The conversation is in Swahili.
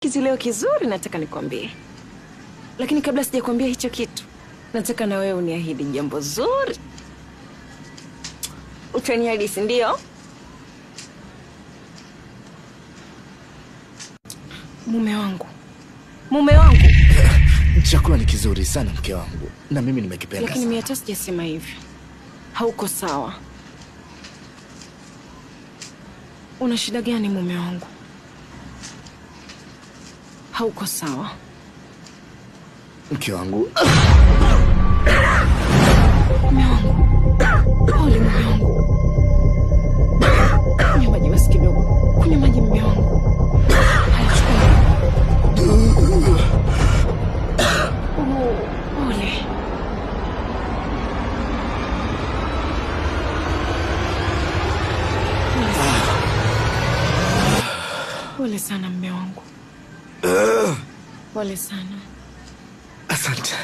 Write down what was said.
kitu leo kizuri nataka nikwambie. Lakini kabla sijakwambia hicho kitu, nataka na wewe uniahidi jambo zuri. Utaniahidi, si ndio? Mume wangu. Mume wangu. Chakula ni kizuri sana mke wangu, na mimi nimekipenda. Lakini mimi hata sijasema hivyo. Hauko sawa. Una shida gani mume wangu? Hauko sawa. Mke wangu. Mume wangu. Pole mume wangu. Kunywa maji basi kidogo. Kunywa maji mume wangu. Haya, chukua. Pole. Pole sana mume wangu. Pole sana. Asante.